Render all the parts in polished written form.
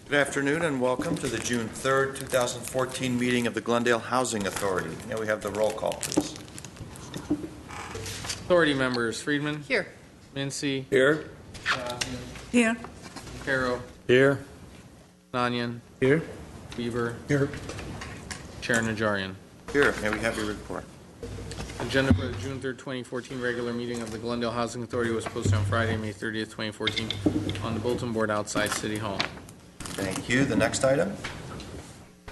Good afternoon and welcome to the June 3rd, 2014 meeting of the Glendale Housing Authority. Now we have the roll call, please. Authority members: Friedman. Here. Mincy. Here. Here. Caro. Here. Nanyan. Here. Weaver. Here. Chair Najarian. Here. May we have your report? Agenda for the June 3rd, 2014 regular meeting of the Glendale Housing Authority was posted on Friday, May 30th, 2014 on the bulletin board outside City Hall. Thank you. The next item?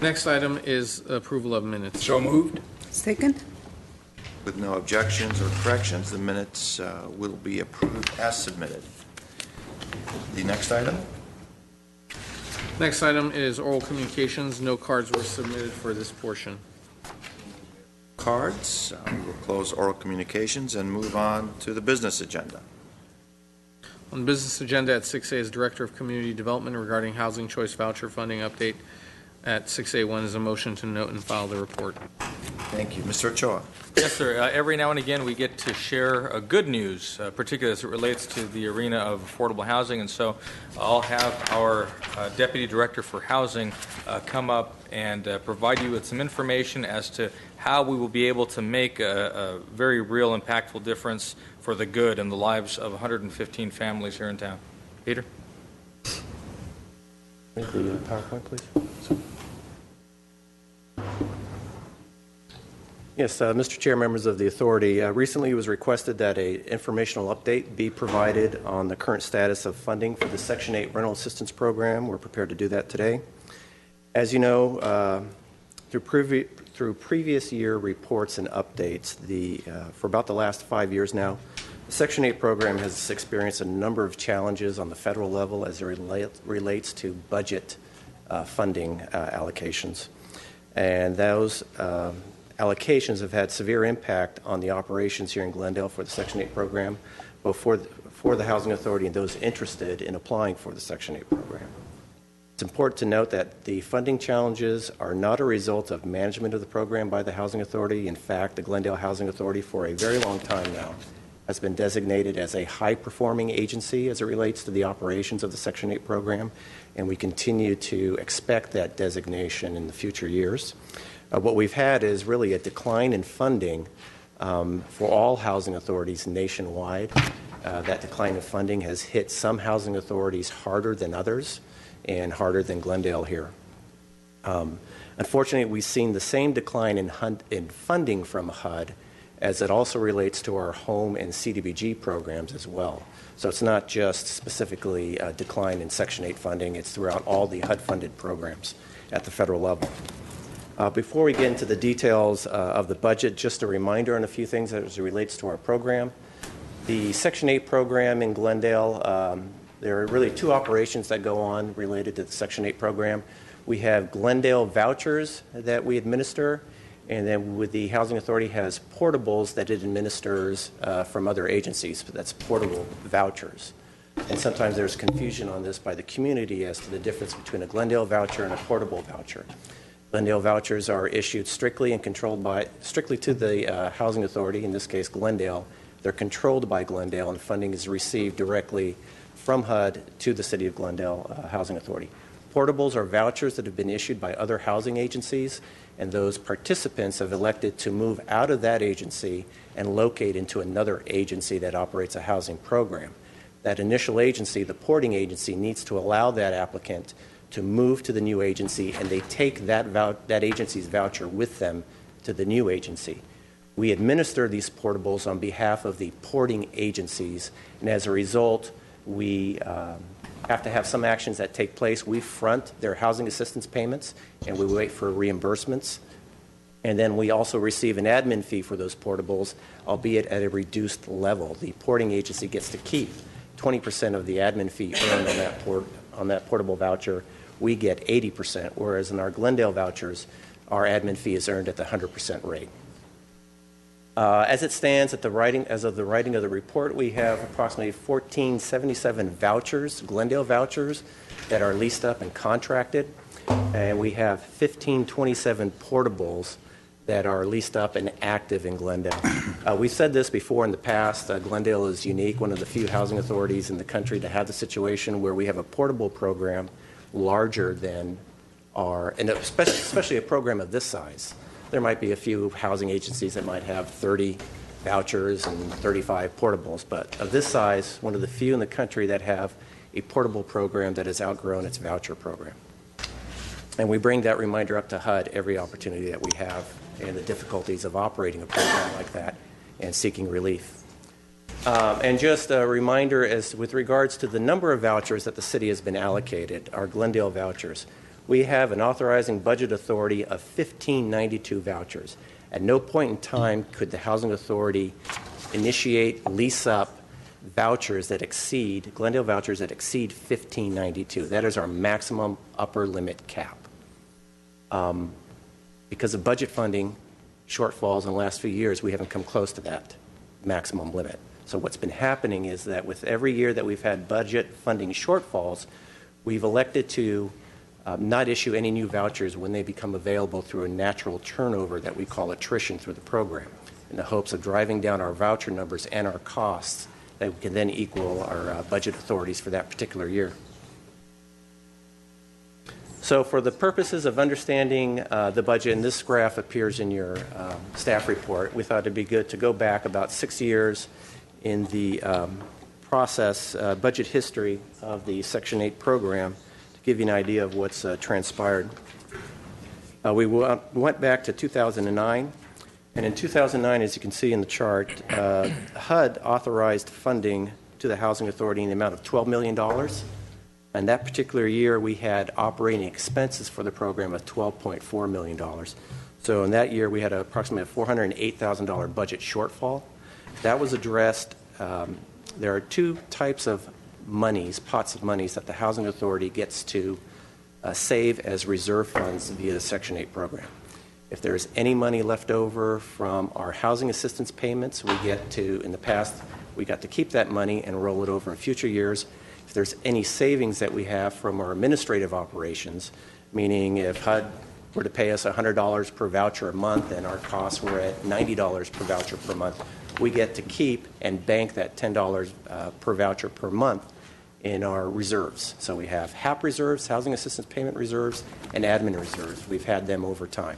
Next item is approval of minutes. So moved. Second. With no objections or corrections, the minutes will be approved as submitted. The next item? Next item is oral communications. No cards were submitted for this portion. Cards. We will close oral communications and move on to the business agenda. On the business agenda at 6A is Director of Community Development regarding Housing Choice Voucher Funding Update. At 6A1 is a motion to note and file the report. Thank you. Mr. Ochoa. Yes, sir. Every now and again we get to share good news, particularly as it relates to the arena of affordable housing. And so I'll have our Deputy Director for Housing come up and provide you with some information as to how we will be able to make a very real, impactful difference for the good in the lives of 115 families here in town. Peter? PowerPoint, please. Yes, Mr. Chair, members of the authority, recently it was requested that an informational update be provided on the current status of funding for the Section 8 Rental Assistance Program. We're prepared to do that today. As you know, through previous year reports and updates, for about the last 5 years now, the Section 8 program has experienced a number of challenges on the federal level as it relates to budget funding allocations. And those allocations have had severe impact on the operations here in Glendale for the Section 8 program, both for the Housing Authority and those interested in applying for the Section 8 program. It's important to note that the funding challenges are not a result of management of the program by the Housing Authority. In fact, the Glendale Housing Authority for a very long time now has been designated as a high-performing agency as it relates to the operations of the Section 8 program, and we continue to expect that designation in the future years. What we've had is really a decline in funding for all housing authorities nationwide. That decline in funding has hit some housing authorities harder than others and harder than Glendale here. Unfortunately, we've seen the same decline in funding from HUD as it also relates to our home and CDBG programs as well. So it's not just specifically a decline in Section 8 funding, it's throughout all the HUD-funded programs at the federal level. Before we get into the details of the budget, just a reminder on a few things as it relates to our program. The Section 8 program in Glendale, there are really two operations that go on related to the Section 8 program. We have Glendale vouchers that we administer, and then with the Housing Authority has portables that it administers from other agencies. That's portable vouchers. And sometimes there's confusion on this by the community as to the difference between a Glendale voucher and a portable voucher. Glendale vouchers are issued strictly and controlled strictly to the Housing Authority, in this case Glendale. They're controlled by Glendale, and funding is received directly from HUD to the City of Glendale Housing Authority. Portables are vouchers that have been issued by other housing agencies, and those participants have elected to move out of that agency and locate into another agency that operates a housing program. That initial agency, the porting agency, needs to allow that applicant to move to the new agency, and they take that agency's voucher with them to the new agency. We administer these portables on behalf of the porting agencies, and as a result, we have to have some actions that take place. We front their housing assistance payments, and we wait for reimbursements. And then we also receive an admin fee for those portables, albeit at a reduced level. The porting agency gets to keep 20% of the admin fee earned on that portable voucher. We get 80%, whereas in our Glendale vouchers, our admin fee is earned at the 100% rate. As it stands as of the writing of the report, we have approximately 1,477 vouchers, Glendale vouchers, that are leased up and contracted, and we have 1,527 portables that are leased up and active in Glendale. We've said this before in the past. Glendale is unique, one of the few housing authorities in the country to have the situation where we have a portable program larger than and especially a program of this size. There might be a few housing agencies that might have 30 vouchers and 35 portables, but of this size, one of the few in the country that have a portable program that has outgrown its voucher program. And we bring that reminder up to HUD every opportunity that we have and the difficulties of operating a program like that and seeking relief. And just a reminder with regards to the number of vouchers that the city has been allocated, our Glendale vouchers, we have an authorizing budget authority of 1,592 vouchers. At no point in time could the Housing Authority initiate, lease up vouchers that exceed, Glendale vouchers that exceed 1,592. That is our maximum upper limit cap. Because of budget funding shortfalls in the last few years, we haven't come close to that maximum limit. So what's been happening is that with every year that we've had budget funding shortfalls, we've elected to not issue any new vouchers when they become available through a natural turnover that we call attrition through the program, in the hopes of driving down our voucher numbers and our costs that we can then equal our budget authorities for that particular year. So for the purposes of understanding the budget, and this graph appears in your staff report, we thought it'd be good to go back about 6 years in the budget history of the Section 8 program to give you an idea of what's transpired. We went back to 2009, and in 2009, as you can see in the chart, HUD authorized funding to the Housing Authority in the amount of $12 million. And that particular year, we had operating expenses for the program of $12.4 million. So in that year, we had approximately a $408,000 budget shortfall. That was addressed. There are two types of monies, pots of monies, that the Housing Authority gets to save as reserve funds via the Section 8 program. If there's any money left over from our housing assistance payments, we get to, in the past, we got to keep that money and roll it over in future years. If there's any savings that we have from our administrative operations, meaning if HUD were to pay us $100 per voucher a month and our costs were at $90 per voucher per month, we get to keep and bank that $10 per voucher per month in our reserves. So we have HAP reserves, housing assistance payment reserves, and admin reserves. We've had them over time.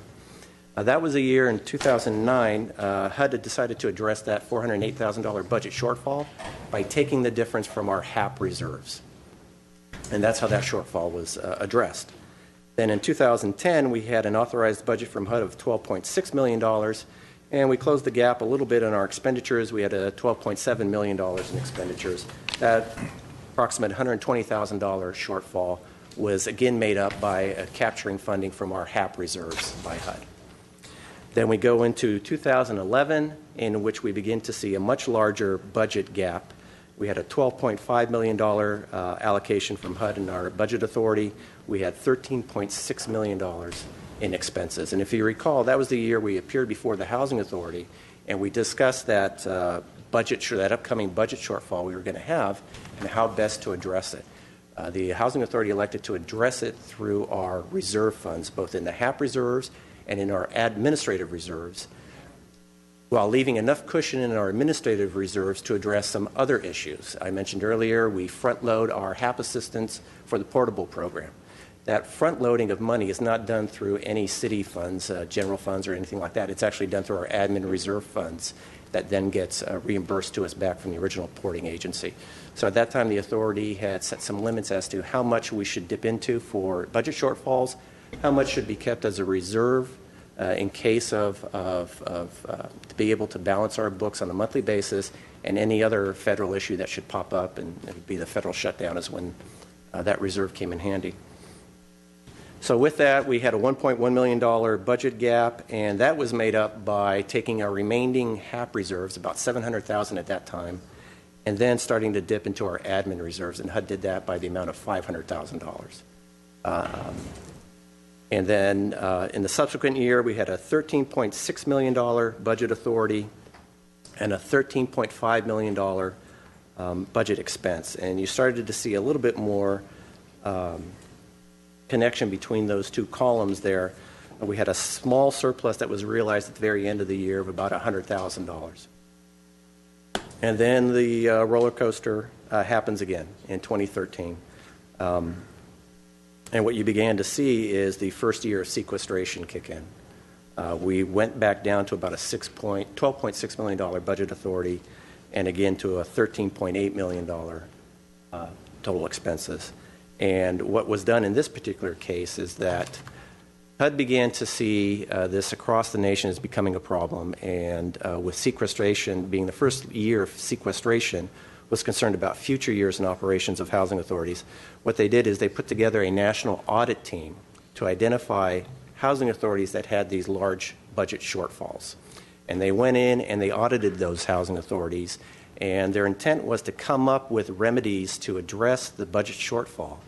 That was a year in 2009, HUD had decided to address that $408,000 budget shortfall by taking the difference from our HAP reserves. And that's how that shortfall was addressed. Then in 2010, we had an authorized budget from HUD of $12.6 million, and we closed the gap a little bit on our expenditures. We had a $12.7 million in expenditures. That approximate $120,000 shortfall was again made up by capturing funding from our HAP reserves by HUD. Then we go into 2011, in which we begin to see a much larger budget gap. We had a $12.5 million allocation from HUD in our budget authority. We had $13.6 million in expenses. And if you recall, that was the year we appeared before the Housing Authority, and we discussed that that upcoming budget shortfall we were going to have and how best to address it. The Housing Authority elected to address it through our reserve funds, both in the HAP reserves and in our administrative reserves, while leaving enough cushion in our administrative reserves to address some other issues. I mentioned earlier we front load our HAP assistance for the portable program. That front loading of money is not done through any city funds, general funds or anything like that. It's actually done through our admin reserve funds that then gets reimbursed to us back from the original porting agency. So at that time, the authority had set some limits as to how much we should dip into for budget shortfalls, how much should be kept as a reserve in case of to be able to balance our books on a monthly basis, and any other federal issue that should pop up, and it would be the federal shutdown is when that reserve came in handy. So with that, we had a $1.1 million budget gap, and that was made up by taking our remaining HAP reserves, about $700,000 at that time, and then starting to dip into our admin reserves, and HUD did that by the amount of $500,000. And then in the subsequent year, we had a $13.6 million budget authority and a $13.5 million budget expense. And you started to see a little bit more connection between those two columns there. We had a small surplus that was realized at the very end of the year of about $100,000. And then the roller coaster happens again in 2013. And what you began to see is the first year of sequestration kick in. We went back down to about a $12.6 million budget authority, and again to a $13.8 million total expenses. And what was done in this particular case is that HUD began to see this across the nation as becoming a problem, and with sequestration being the first year of sequestration, was concerned about future years and operations of housing authorities. What they did is they put together a national audit team to identify housing authorities that had these large budget shortfalls. And they went in and they audited those housing authorities, and their intent was to come up with remedies to address the budget shortfall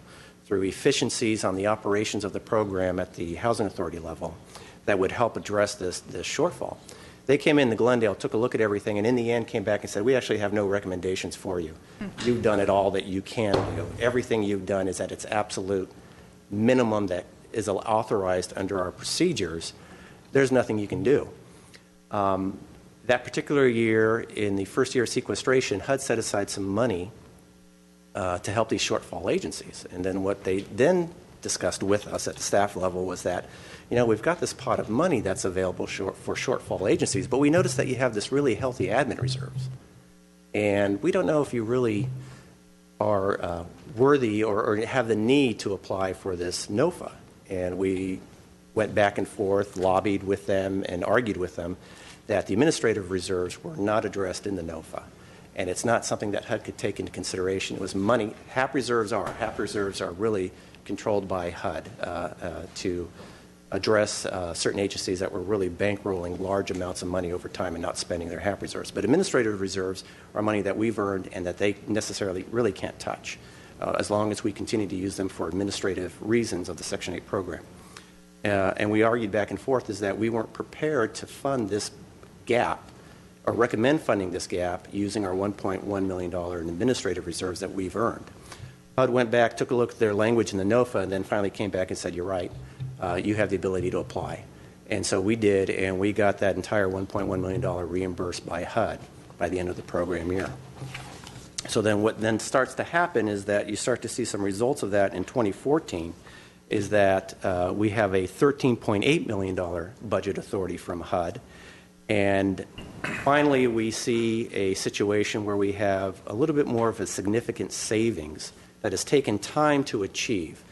through efficiencies on the operations of the program at the housing authority level that would help address this shortfall. They came in to Glendale, took a look at everything, and in the end came back and said, we actually have no recommendations for you. You've done it all that you can do. Everything you've done is at its absolute minimum that is authorized under our procedures. There's nothing you can do. That particular year, in the first year of sequestration, HUD set aside some money to help these shortfall agencies. And then what they then discussed with us at the staff level was that, we've got this pot of money that's available for shortfall agencies, but we noticed that you have this really healthy admin reserves. And we don't know if you really are worthy or have the need to apply for this NOFA. And we went back and forth, lobbied with them, and argued with them that the administrative reserves were not addressed in the NOFA. And it's not something that HUD could take into consideration. It was money. HAP reserves are really controlled by HUD to address certain agencies that were really bankrolling large amounts of money over time and not spending their HAP reserves. But administrative reserves are money that we've earned and that they necessarily really can't touch as long as we continue to use them for administrative reasons of the Section 8 program. And we argued back and forth is that we weren't prepared to fund this gap or recommend funding this gap using our $1.1 million in administrative reserves that we've earned. HUD went back, took a look at their language in the NOFA, and then finally came back and said, you're right, you have the ability to apply. And so we did, and we got that entire $1.1 million reimbursed by HUD by the end of the program year. So then what then starts to happen is that you start to see some results of that in 2014, is that we have a $13.8 million budget authority from HUD. And finally, we see a situation where we have a little bit more of a significant savings that has taken time to achieve.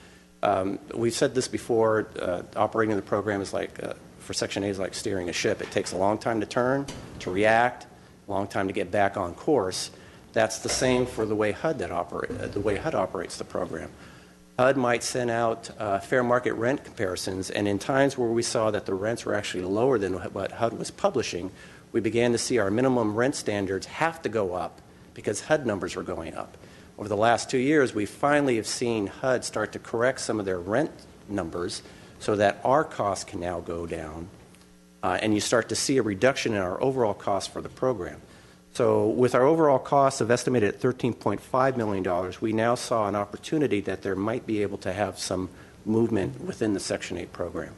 We've said this before, operating the program is like, for Section 8 is like steering a ship. It takes a long time to turn, to react, a long time to get back on course. That's the same for the way HUD operates the program. HUD might send out fair market rent comparisons, and in times where we saw that the rents were actually lower than what HUD was publishing, we began to see our minimum rent standards have to go up because HUD numbers were going up. Over the last 2 years, we finally have seen HUD start to correct some of their rent numbers so that our costs can now go down, and you start to see a reduction in our overall cost for the program. So with our overall costs of estimated at $13.5 million, we now saw an opportunity that there might be able to have some movement within the Section 8 program.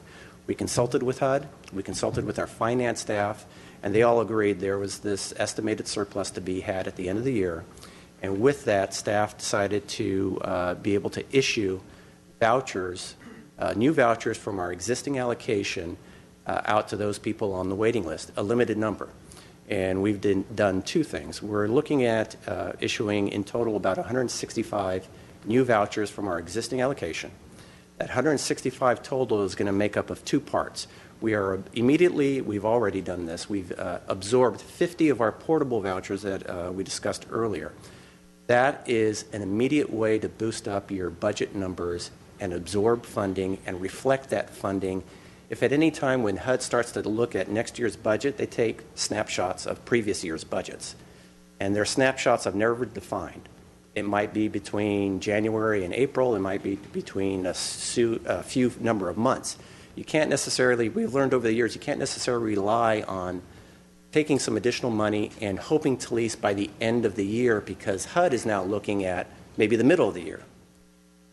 We consulted with HUD, we consulted with our finance staff, and they all agreed there was this estimated surplus to be had at the end of the year. And with that, staff decided to be able to issue vouchers, new vouchers from our existing allocation out to those people on the waiting list, a limited number. And we've done two things. We're looking at issuing in total about 165 new vouchers from our existing allocation. That 165 total is going to make up of two parts. We've already done this. We've absorbed 50 of our portable vouchers that we discussed earlier. That is an immediate way to boost up your budget numbers and absorb funding and reflect that funding. If at any time when HUD starts to look at next year's budget, they take snapshots of previous year's budgets. And their snapshots I've never defined. It might be between January and April. It might be between a few number of months. You can't necessarily, we've learned over the years, you can't necessarily rely on taking some additional money and hoping to lease by the end of the year because HUD is now looking at maybe the middle of the year.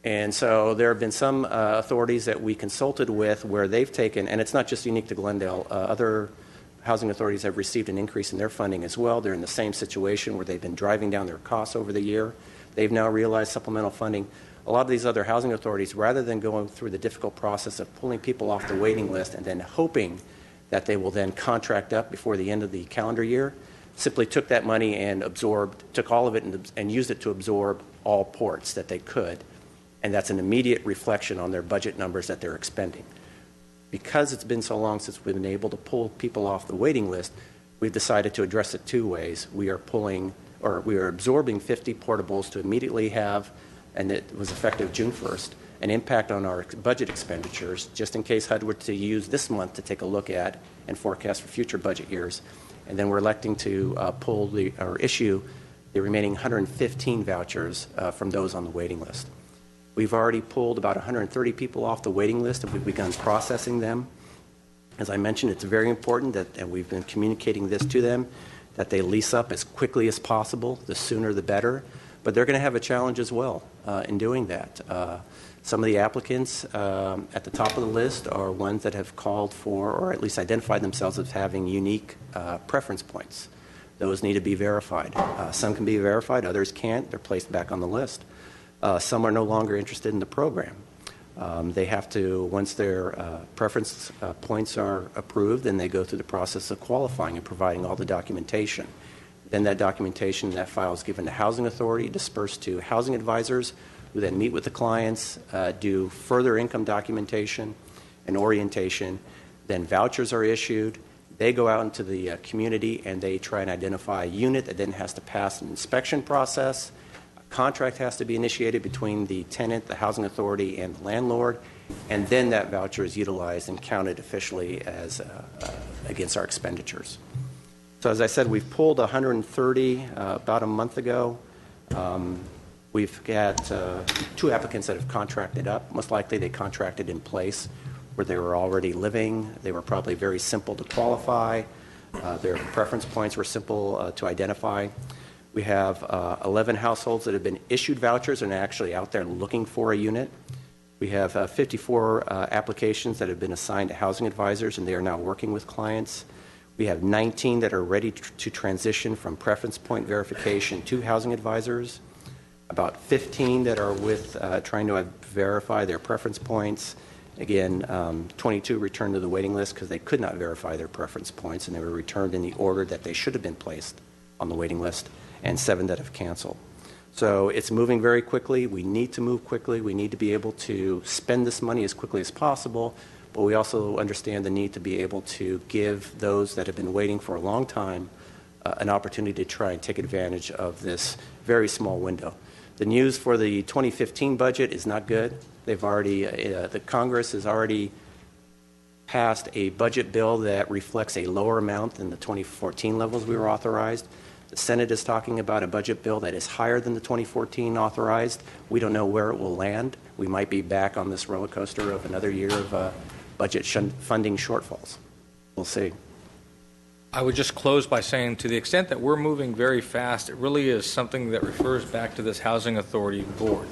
And so there have been some authorities that we consulted with where they've taken, and it's not just unique to Glendale, other housing authorities have received an increase in their funding as well. They're in the same situation where they've been driving down their costs over the year. They've now realized supplemental funding. a lot of these other housing authorities, rather than going through the difficult process of pulling people off the waiting list and then hoping that they will then contract up before the end of the calendar year, simply took that money and took all of it and used it to absorb all ports that they could. And that's an immediate reflection on their budget numbers that they're expending. Because it's been so long since we've been able to pull people off the waiting list, we've decided to address it two ways. We are absorbing 50 portables to immediately have, and it was effective June 1st, an impact on our budget expenditures, just in case HUD were to use this month to take a look at and forecast for future budget years. And then we're electing to issue the remaining 115 vouchers from those on the waiting list. We've already pulled about 130 people off the waiting list, and we've begun processing them. As I mentioned, it's very important and we've been communicating this to them, that they lease up as quickly as possible. The sooner the better. But they're going to have a challenge as well in doing that. Some of the applicants at the top of the list are ones that have called for, or at least identified themselves as having unique preference points. Those need to be verified. Some can be verified, others can't. They're placed back on the list. Some are no longer interested in the program. They have to, once their preference points are approved, then they go through the process of qualifying and providing all the documentation. Then that documentation, that file is given to Housing Authority, dispersed to housing advisors, who then meet with the clients, do further income documentation and orientation. Then vouchers are issued. They go out into the community and they try and identify a unit that then has to pass an inspection process. A contract has to be initiated between the tenant, the housing authority, and the landlord, and then that voucher is utilized and counted officially as against our expenditures. So as I said, we've pulled 130 about a month ago. We've got 2 applicants that have contracted up. Most likely they contracted in place where they were already living. They were probably very simple to qualify. Their preference points were simple to identify. We have 11 households that have been issued vouchers and are actually out there looking for a unit. We have 54 applications that have been assigned to housing advisors, and they are now working with clients. We have 19 that are ready to transition from preference point verification to housing advisors. About 15 that are with trying to verify their preference points. Again, 22 returned to the waiting list because they could not verify their preference points, and they were returned in the order that they should have been placed on the waiting list, and 7 that have canceled. So it's moving very quickly. We need to move quickly. We need to be able to spend this money as quickly as possible, but we also understand the need to be able to give those that have been waiting for a long time an opportunity to try and take advantage of this very small window. The news for the 2015 budget is not good. They've already, the Congress has already passed a budget bill that reflects a lower amount than the 2014 levels we were authorized. The Senate is talking about a budget bill that is higher than the 2014 authorized. We don't know where it will land. We might be back on this roller coaster of another year of budget funding shortfalls. We'll see. I would just close by saying, to the extent that we're moving very fast, it really is something that refers back to this Housing Authority Board.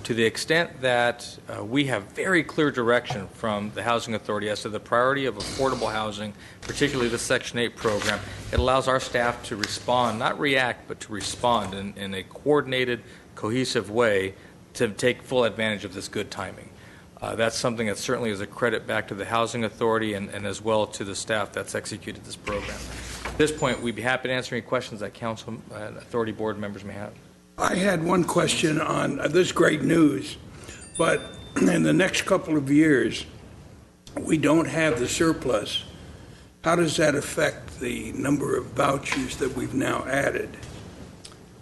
To the extent that we have very clear direction from the Housing Authority as to the priority of affordable housing, particularly the Section 8 program, it allows our staff to respond, not react, but to respond in a coordinated, cohesive way to take full advantage of this good timing. That's something that certainly is a credit back to the Housing Authority and as well to the staff that's executed this program. At this point, we'd be happy to answer any questions that Council and Authority Board members may have. I had one question on this great news, but in the next couple of years, we don't have the surplus. How does that affect the number of vouchers that we've now added?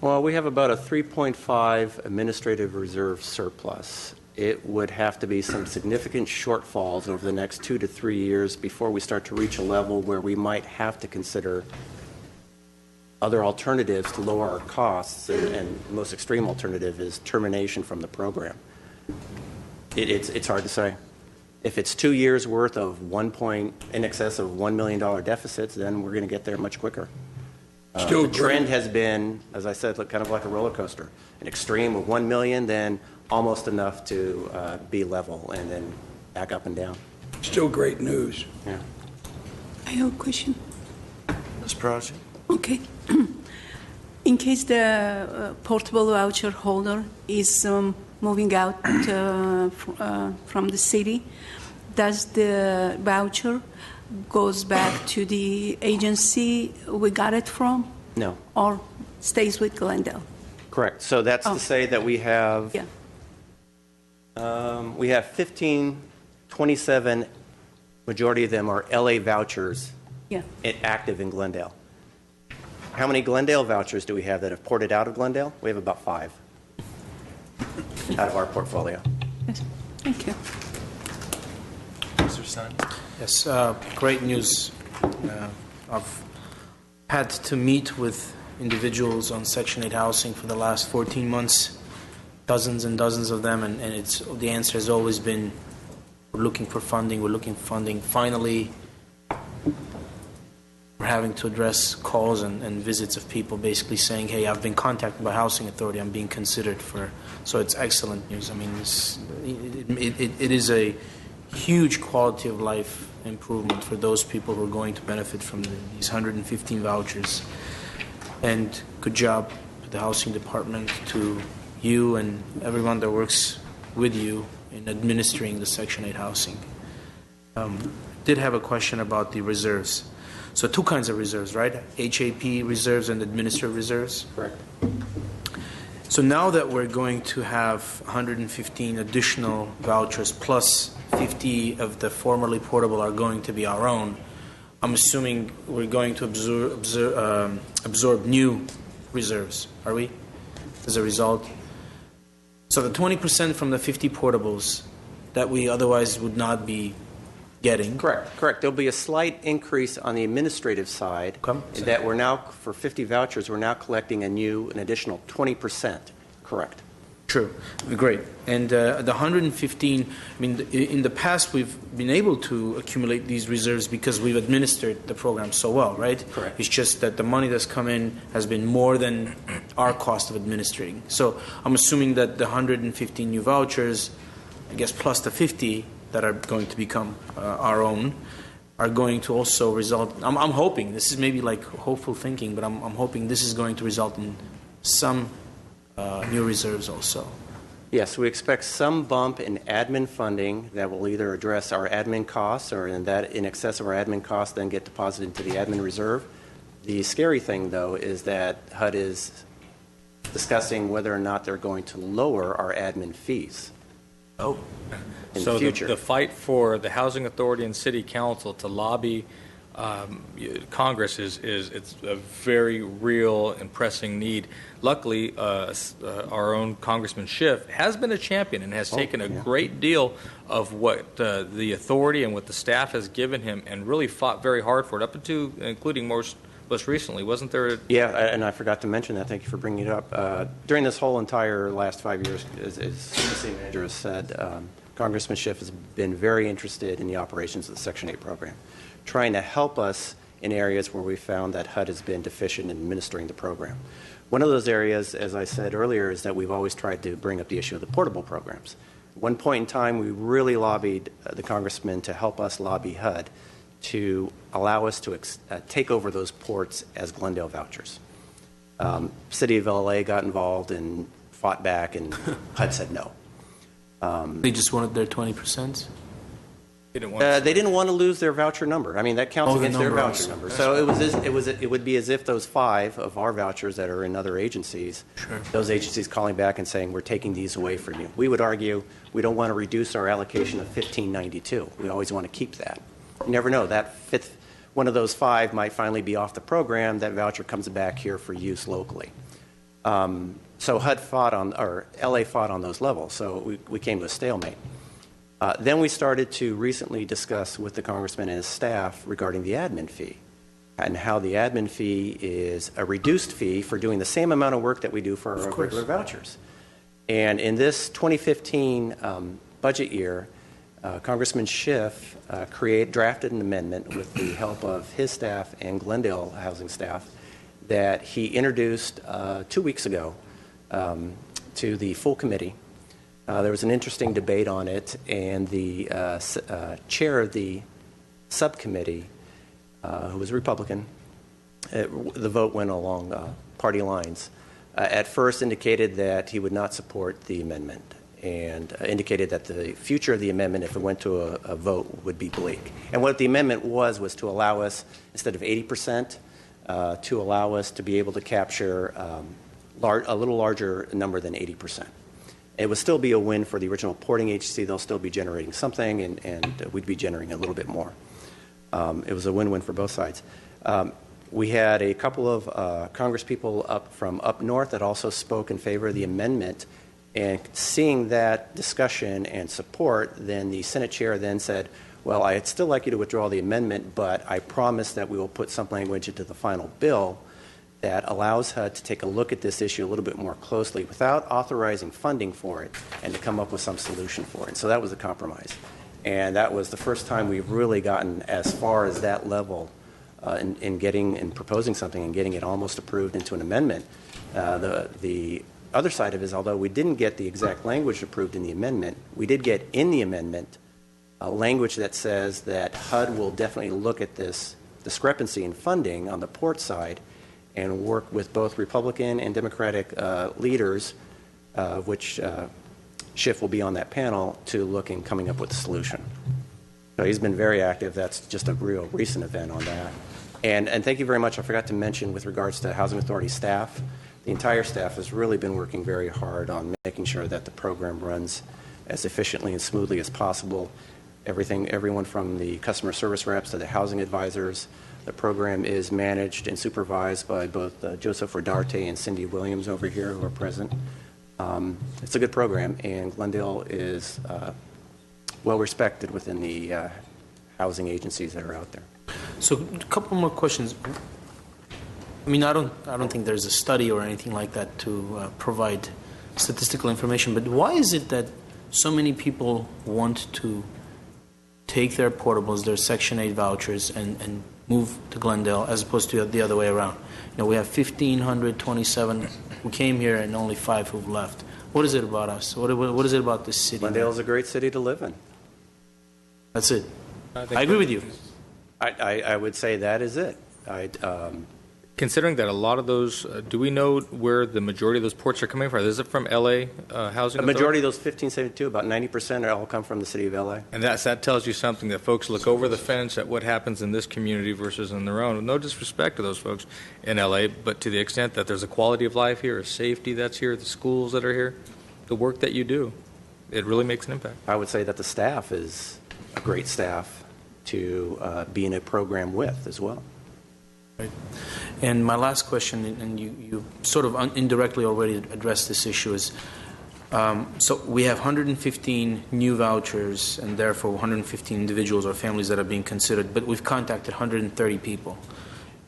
Well, we have about a 3.5 administrative reserve surplus. It would have to be some significant shortfalls over the next 2 to 3 years before we start to reach a level where we might have to consider other alternatives to lower our costs, and the most extreme alternative is termination from the program. It's hard to say. If it's 2 years worth of in excess of $1 million deficits, then we're going to get there much quicker. The trend has been, as I said, kind of like a roller coaster. An extreme of 1 million, then almost enough to be level, and then back up and down. Still great news. Yeah. I have a question. Ms. Prodigy? Okay. In case the portable voucher holder is moving out from the city, does the voucher goes back to the agency we got it from, No, or stays with Glendale? correct. So that's Oh. to say that we have, Yeah. we have 15, 27, majority of them are LA vouchers Yeah. active in Glendale. How many Glendale vouchers do we have that have ported out of Glendale? We have about 5 out of our portfolio. Yes. Thank you. Mr. Sun? Yes, great news. I've had to meet with individuals on Section 8 housing for the last 14 months, dozens and dozens of them, and the answer has always been, we're looking for funding. Finally, we're having to address calls and visits of people basically saying, hey, I've been contacted by Housing Authority, I'm being considered for, so it's excellent news. I mean, it is a huge quality of life improvement for those people who are going to benefit from these 115 vouchers. And good job to the Housing Department, to you and everyone that works with you in administering the Section 8 housing. Did have a question about the reserves. So 2 kinds of reserves, right? HAP reserves and administrative reserves. Correct. So now that we're going to have 115 additional vouchers plus 50 of the formerly portable are going to be our own, I'm assuming we're going to absorb new reserves, are we, as a result? So the 20% from the 50 portables that we otherwise would not be getting. Correct. There'll be a slight increase on the administrative side that we're now, for 50 vouchers, we're now collecting an additional 20%. Correct. True. Great. And the 115, I mean, in the past we've been able to accumulate these reserves because we've administered the program so well, right? Correct. It's just that the money that's come in has been more than our cost of administrating. So I'm assuming that the 115 new vouchers, I guess plus the 50 that are going to become our own, are going to also result, I'm hoping, this is maybe like hopeful thinking, but I'm hoping this is going to result in some new reserves also. Yes, we expect some bump in admin funding that will either address our admin costs or in excess of our admin costs then get deposited into the admin reserve. The scary thing, though, is that HUD is discussing whether or not they're going to lower our admin fees. Oh. In So the future. the fight for the Housing Authority and City Council to lobby Congress is it's a very real and pressing need. Luckily, our own Congressman Schiff has been a champion and has taken a great deal of what the authority and what the staff has given him and really fought very hard for it, up to including most recently. Wasn't there? Yeah, and I forgot to mention that. Thank you for bringing it up. During this whole entire last 5 years, as the city manager has said, Congressman Schiff has been very interested in the operations of the Section 8 program, trying to help us in areas where we found that HUD has been deficient in administering the program. One of those areas, as I said earlier, is that we've always tried to bring up the issue of the portable programs. At one point in time, we really lobbied the congressman to help us lobby HUD to allow us to take over those ports as Glendale vouchers. City of LA got involved and fought back, and HUD said no. They just wanted their 20%? They didn't want to lose their voucher number. I mean, that counts against their voucher number. So it would be as if those 5 of our vouchers that are in other agencies, those agencies calling back and saying, we're taking these away from you. We would argue we don't want to reduce our allocation of $15.92. We always want to keep that. You never know. That fifth, one of those 5 might finally be off the program. That voucher comes back here for use locally. So HUD fought on, or LA fought on those levels. So we came to a stalemate. Then we started to recently discuss with the congressman and his staff regarding the admin fee and how the admin fee is a reduced fee for doing the same amount of work that we do for our regular vouchers. And in this 2015 budget year, Congressman Schiff drafted an amendment with the help of his staff and Glendale housing staff that he introduced 2 weeks ago to the full committee. There was an interesting debate on it, and the chair of the subcommittee, who was a Republican, the vote went along party lines, at first indicated that he would not support the amendment. and indicated that the future of the amendment, if it went to a vote, would be bleak. And what the amendment was to allow us, instead of 80%, to allow us to be able to capture a little larger number than 80%. It would still be a win for the original porting agency. They'll still be generating something, and we'd be generating a little bit more. It was a win-win for both sides. We had a couple of congresspeople from up north that also spoke in favor of the amendment, and seeing that discussion and support, then the Senate chair then said, well, I'd still like you to withdraw the amendment, but I promise that we will put some language into the final bill that allows HUD to take a look at this issue a little bit more closely without authorizing funding for it and to come up with some solution for it. So that was a compromise. And that was the first time we've really gotten as far as that level in getting and proposing something and getting it almost approved into an amendment. The other side of it is, although we didn't get the exact language approved in the amendment, we did get in the amendment a language that says that HUD will definitely look at this discrepancy in funding on the port side and work with both Republican and Democratic leaders, which Schiff will be on that panel, to look and coming up with a solution. So he's been very active. That's just a real recent event on that. And thank you very much. I forgot to mention with regards to Housing Authority staff, the entire staff has really been working very hard on making sure that the program runs as efficiently and smoothly as possible. Everyone from the customer service reps to the housing advisors. The program is managed and supervised by both Joseph Rodarte and Cindy Williams over here who are present. It's a good program, and Glendale is well respected within the housing agencies that are out there. So a couple more questions. I mean, I don't think there's a study or anything like that to provide statistical information, but why is it that so many people want to take their portables, their Section 8 vouchers, and move to Glendale as opposed to the other way around? You know, we have 1,527 who came here and only 5 who've left. What is it about us? What is it about this city? Glendale is a great city to live in. That's it. I agree with you. I would say that is it. Considering that a lot of those, do we know where the majority of those ports are coming from? Is it from L.A. Housing A Authority? majority of those 1572, about 90% all come from the city of L.A. And that tells you something, that folks look over the fence at what happens in this community versus in their own. No disrespect to those folks in L.A., but to the extent that there's a quality of life here, a safety that's here, the schools that are here, the work that you do, it really makes an impact. I would say that the staff is a great staff to be in a program with as well. Right. And my last question, and you sort of indirectly already addressed this issue, is so we have 115 new vouchers and therefore 115 individuals or families that are being considered, but we've contacted 130 people.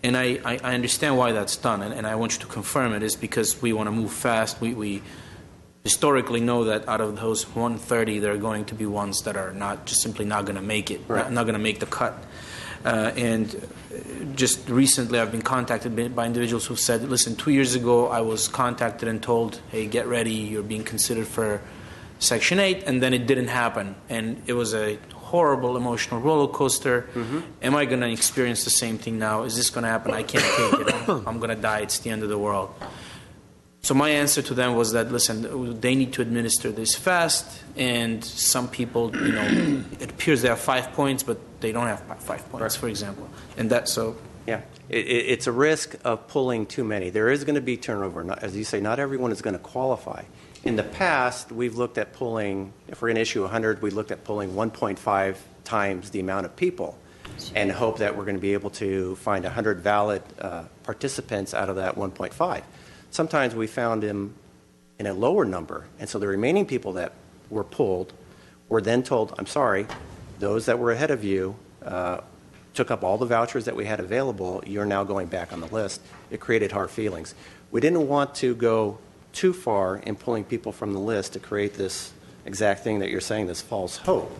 And I understand why that's done, and I want you to confirm it. Is because we want to move fast. We historically know that out of those 130, there are going to be ones that are simply not going to make it, right. not going to make the cut. And just recently I've been contacted by individuals who said, listen, 2 years ago I was contacted and told, hey, get ready, you're being considered for Section 8, and then it didn't happen. And it was a horrible emotional roller coaster. Mm-hmm. Am I going to experience the same thing now? Is this going to happen? I can't take it. I'm going to die. It's the end of the world. So my answer to them was that, listen, they need to administer this fast, and some people, it appears they have 5 points, but they don't have 5 points, for example. And that's so. Yeah, it's a risk of pulling too many. There is going to be turnover. As you say, not everyone is going to qualify. In the past, we've looked at pulling, if we're going to issue 100, we looked at pulling 1.5 times the amount of people and hope that we're going to be able to find 100 valid participants out of that 1.5. Sometimes we found them in a lower number, and so the remaining people that were pulled were then told, I'm sorry, those that were ahead of you took up all the vouchers that we had available, you're now going back on the list. It created hard feelings. We didn't want to go too far in pulling people from the list to create this exact thing that you're saying, this false hope.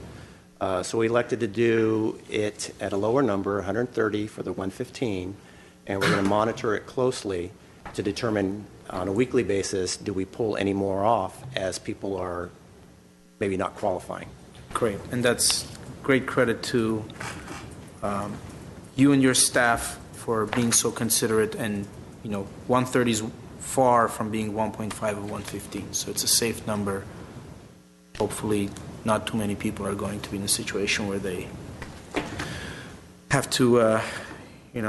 So we elected to do it at a lower number, 130 for the 115, and we're going to monitor it closely to determine on a weekly basis, do we pull any more off as people are maybe not qualifying. Great. And that's great credit to you and your staff for being so considerate, and 130 is far from being 1.5 or 115, so it's a safe number. hopefully not too many people are going to be in a situation where they have to,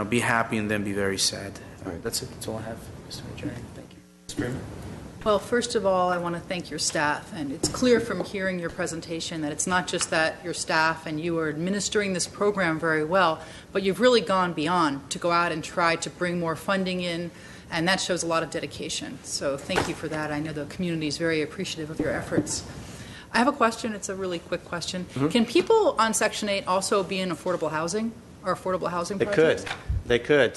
be happy and then be very sad. That's it. That's all I have, Mr. Major. Thank you. Ms. Freeman? Well, first of all, I want to thank your staff, and it's clear from hearing your presentation that it's not just that your staff and you are administering this program very well, but you've really gone beyond to go out and try to bring more funding in, and that shows a lot of dedication. So thank you for that. I know the community is very appreciative of your efforts. I have a question. It's a really quick question. Mm-hmm. Can people on Section 8 also be in affordable housing or affordable housing projects? They could.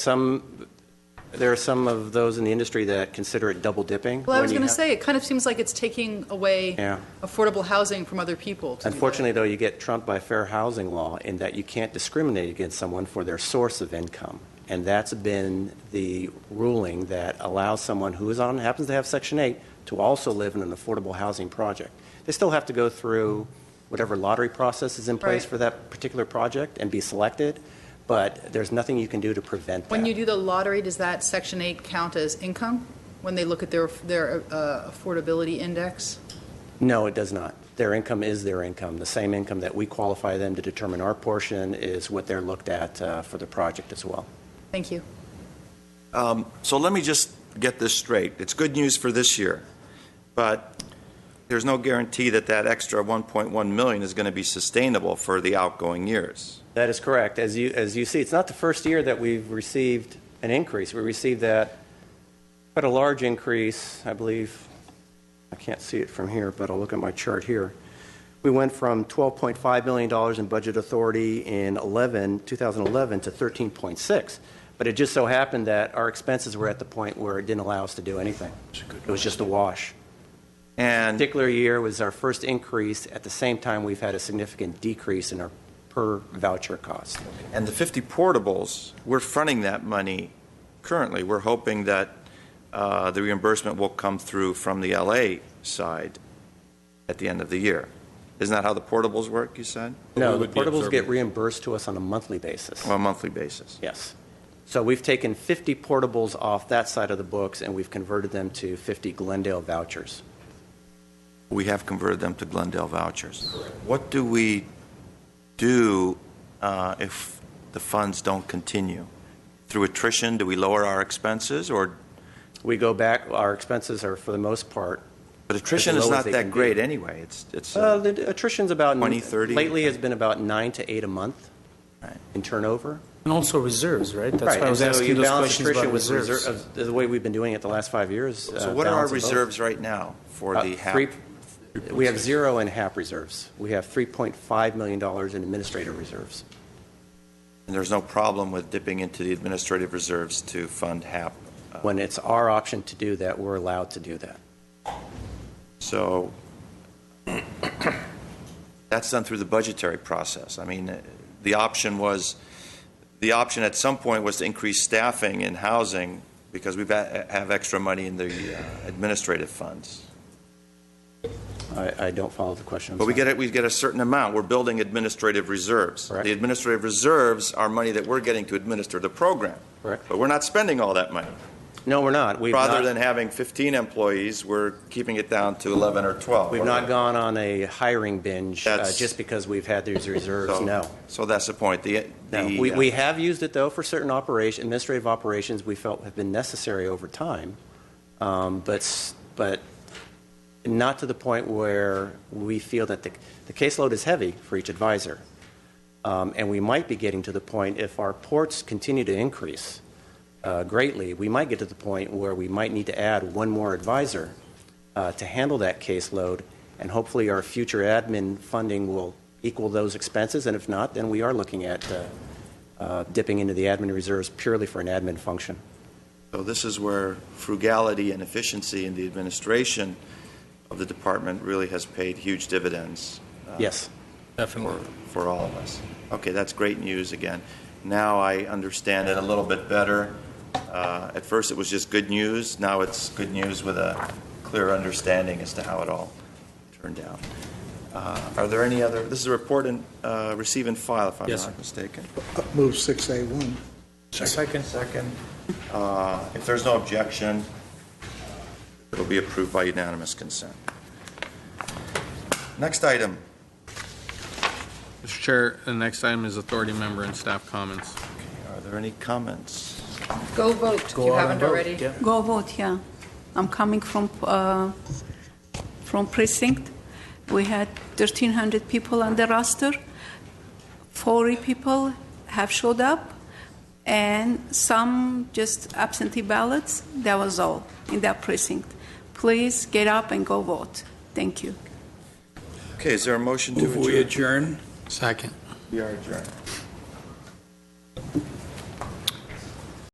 There are some of those in the industry that consider it double dipping. Well, I was going to say, it kind of seems like it's taking away Yeah. affordable housing from other people. to do that. Unfortunately, though, you get trumped by fair housing law in that you can't discriminate against someone for their source of income. And that's been the ruling that allows someone who happens to have Section 8 to also live in an affordable housing project. They still have to go through whatever lottery process is in place Right. for that particular project and be selected, but there's nothing you can do to prevent that. When you do the lottery, does that Section 8 count as income when they look at their affordability index? No, it does not. Their income is their income. The same income that we qualify them to determine our portion is what they're looked at for the project as well. Thank you. So let me just get this straight. It's good news for this year, but there's no guarantee that that extra $1.1 million is going to be sustainable for the outgoing years. That is correct. As you see, it's not the first year that we've received an increase. We received that quite a large increase, I believe. I can't see it from here, but I'll look at my chart here. We went from $12.5 million in budget authority in 2011 to 13.6. But it just so happened that our expenses were at the point where it didn't allow us to do anything. It was just a wash. And This particular year was our first increase. At the same time, we've had a significant decrease in our per voucher cost. And the 50 portables, we're fronting that money currently. We're hoping that the reimbursement will come through from the LA side at the end of the year. Isn't that how the portables work, you said? No, we the would be portables get absorbing. reimbursed to us on a monthly basis. On a monthly basis. Yes. So we've taken 50 portables off that side of the books, and we've converted them to 50 Glendale vouchers. We have converted them to Glendale vouchers. What do we do if the funds don't continue? Through attrition, do we lower our expenses, or? We go back, our expenses are, for the most part, But attrition as is low as not they that can great be. anyway. It's the attrition's about 20, 30? Lately, has been about 9 to 8 a month Right. in turnover. And also reserves, right? That's Right, why I was and so asking you those balance questions attrition about with reserves. the way we've been doing it the last 5 years. So what are our balance of both. reserves right now for the HAP? We have 0 in HAP reserves. We have $3.5 million in administrative reserves. And there's no problem with dipping into the administrative reserves to fund HAP? When it's our option to do that, we're allowed to do that. So that's done through the budgetary process. I mean, the option at some point was to increase staffing in housing because we have extra money in the administrative funds. I don't follow the question. I'm But we sorry. get a certain amount. We're building administrative reserves. Correct. The administrative reserves are money that we're getting to administer the program. Correct. But we're not spending all that money. No, we're not. Rather than having 15 employees, we're keeping it down to 11 or 12. We've not gone on a hiring binge That's- just because we've had these reserves. So- No. So that's the point. No. We have used it, though, for certain administrative operations we felt have been necessary over time, but not to the point where we feel that the caseload is heavy for each advisor. And we might be getting to the point, if our ports continue to increase greatly, we might get to the point where we might need to add one more advisor to handle that caseload, and hopefully our future admin funding will equal those expenses, and if not, then we are looking at dipping into the admin reserves purely for an admin function. So this is where frugality and efficiency in the administration of the department really has paid huge dividends. Yes. Definitely. For all of us. Okay, that's great news again. Now I understand it a little bit better. At first it was just good news. Now it's good news with a clear understanding as to how it all turned out. Are there any other? This is a report and receive and file, if I'm Yes, not mistaken. Move 6A1. Second. Second. If there's no objection, it'll be approved by unanimous consent. Next item. Mr. Chair, the next item is authority member and staff comments. Are there any comments? Go vote if Go you out haven't and vote. already. Yeah. Go vote, yeah. I'm coming from precinct. We had 1,300 people on the roster. 40 people have showed up, and some just absentee ballots. That was all in that precinct. Please get up and go vote. Thank you. Okay, is there a motion to Move we adjourn? adjourn? Second. We are adjourned.